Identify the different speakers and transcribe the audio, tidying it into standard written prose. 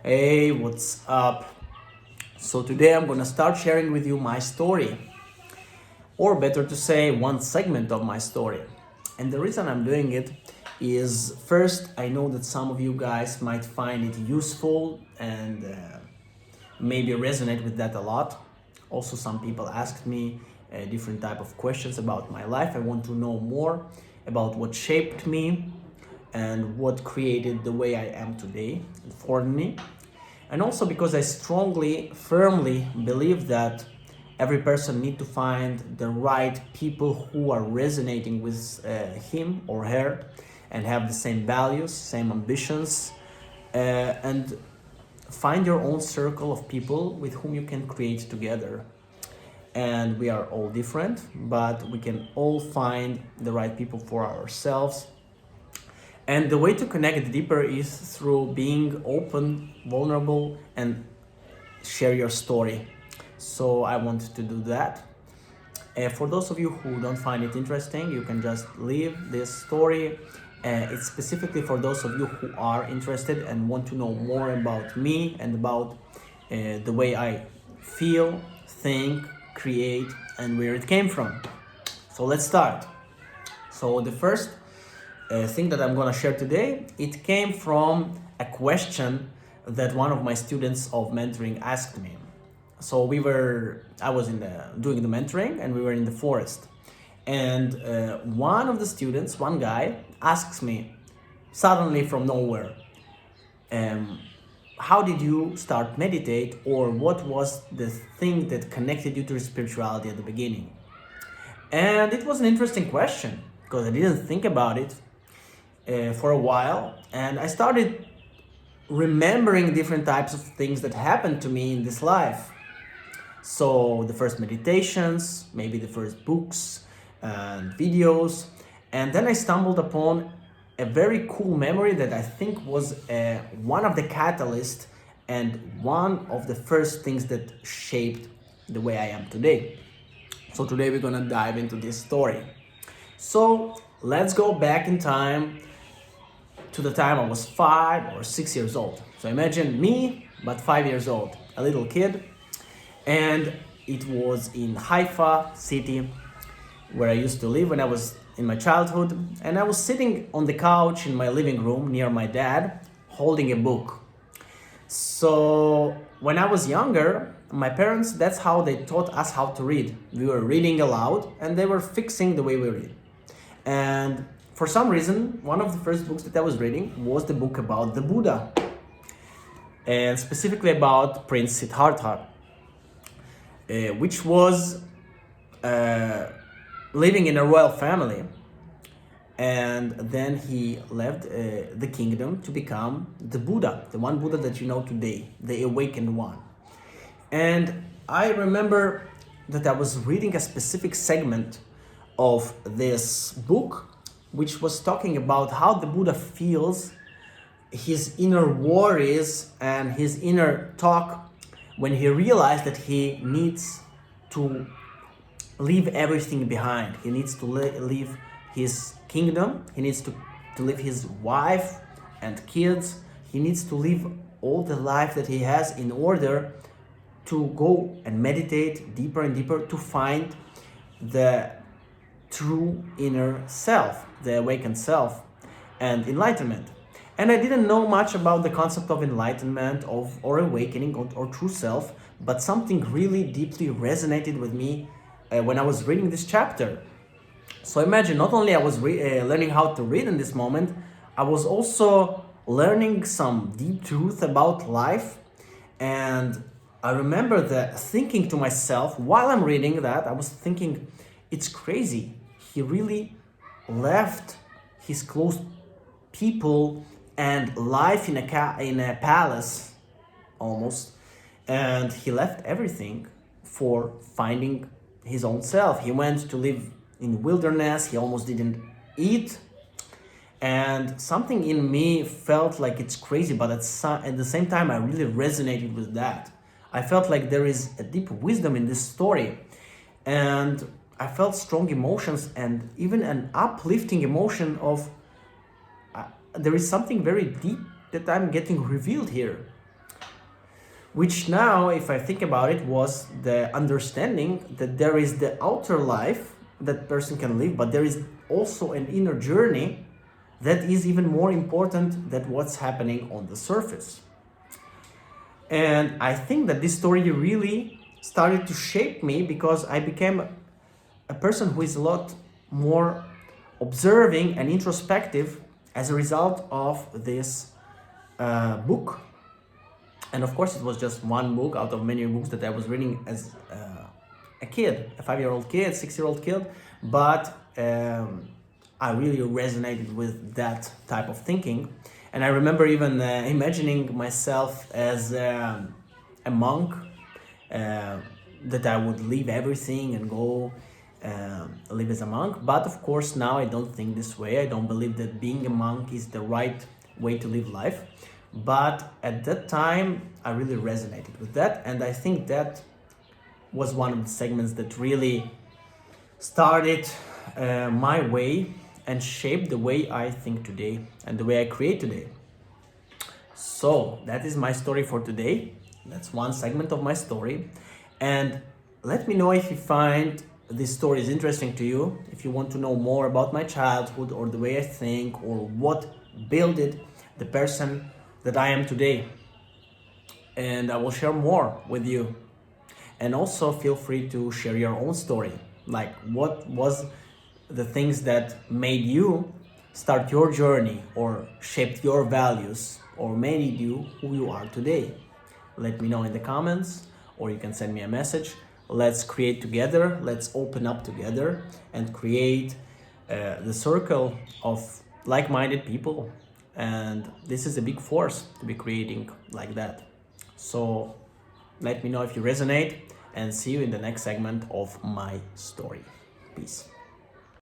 Speaker 1: Hey, what's up? So today I'm gonna start sharing with you my story, or better to say, one segment of my story. And the reason I'm doing it is first, I know that some of you guys might find it useful and maybe resonate with that a lot. Also, some people asked me different type of questions about my life. I want to know more about what shaped me and what created the way I am today and formed me. And also because I strongly, firmly believe that every person needs to find the right people who are resonating with him or her and have the same values, same ambitions, and find your own circle of people with whom you can create together. And we are all different, but we can all find the right people for ourselves. And the way to connect deeper is through being open, vulnerable, and share your story. So I want to do that. For those of you who don't find it interesting, you can just leave this story. It's specifically for those of you who are interested and want to know more about me and about the way I feel, think, create, and where it came from. So let's start. So the first thing that I'm gonna share today, it came from a question that one of my students of mentoring asked me. So I was doing the mentoring, and we were in the forest. And one of the students, one guy, asks me suddenly from nowhere, how did you start meditate, or what was the thing that connected you to spirituality at the beginning? And it was an interesting question because I didn't think about it for a while, and I started remembering different types of things that happened to me in this life. So the first meditations, maybe the first books and videos, and then I stumbled upon a very cool memory that I think was one of the catalysts and one of the first things that shaped the way I am today. So today we're gonna dive into this story. So let's go back in time to the time I was 5 or 6 years old. So imagine me, but 5 years old, a little kid. And it was in Haifa city, where I used to live when I was in my childhood. And I was sitting on the couch in my living room near my dad, holding a book. So when I was younger, my parents, that's how they taught us how to read. We were reading aloud, and they were fixing the way we read. And for some reason, one of the first books that I was reading was the book about the Buddha, and specifically about Prince Siddhartha, which was living in a royal family, and then he left the kingdom to become the Buddha, the one Buddha that you know today, the awakened one. And I remember that I was reading a specific segment of this book, which was talking about how the Buddha feels, his inner worries and his inner talk when he realized that he needs to leave everything behind. He needs to leave his kingdom, he needs to leave his wife and kids, he needs to leave all the life that he has in order to go and meditate deeper and deeper to find the true inner self, the awakened self, and enlightenment. And I didn't know much about the concept of enlightenment or awakening or true self, but something really deeply resonated with me when I was reading this chapter. So imagine, not only I was learning how to read in this moment, I was also learning some deep truth about life. And I remember that thinking to myself while I'm reading that, I was thinking, it's crazy. He really left his close people and life in a palace almost, and he left everything for finding his own self. He went to live in wilderness, he almost didn't eat, and something in me felt like it's crazy, but at the same time I really resonated with that. I felt like there is a deep wisdom in this story, and I felt strong emotions and even an uplifting emotion of there is something very deep that I'm getting revealed here. which now, if I think about it, was the understanding that there is the outer life that person can live, but there is also an inner journey that is even more important than what's happening on the surface. And I think that this story really started to shape me because I became a person who is a lot more observing and introspective as a result of this book. And of course, it was just one book out of many books that I was reading as a kid, a 5-year-old kid, 6-year-old kid. But I really resonated with that type of thinking. And I remember even imagining myself as a monk, that I would leave everything and go live as a monk. But of course, now I don't think this way. I don't believe that being a monk is the right way to live life. But at that time, I really resonated with that. And I think that was one of the segments that really started my way and shaped the way I think today and the way I create today. So that is my story for today. That's one segment of my story. And let me know if you find this story is interesting to you, if you want to know more about my childhood or the way I think or what built the person that I am today. And I will share more with you. And also feel free to share your own story. Like, what was the things that made you start your journey or shaped your values or made you who you are today? Let me know in the comments, or you can send me a message. Let's create together, let's open up together and create the circle of like-minded people. And this is a big force to be creating like that. So let me know if you resonate, and see you in the next segment of my story. Peace.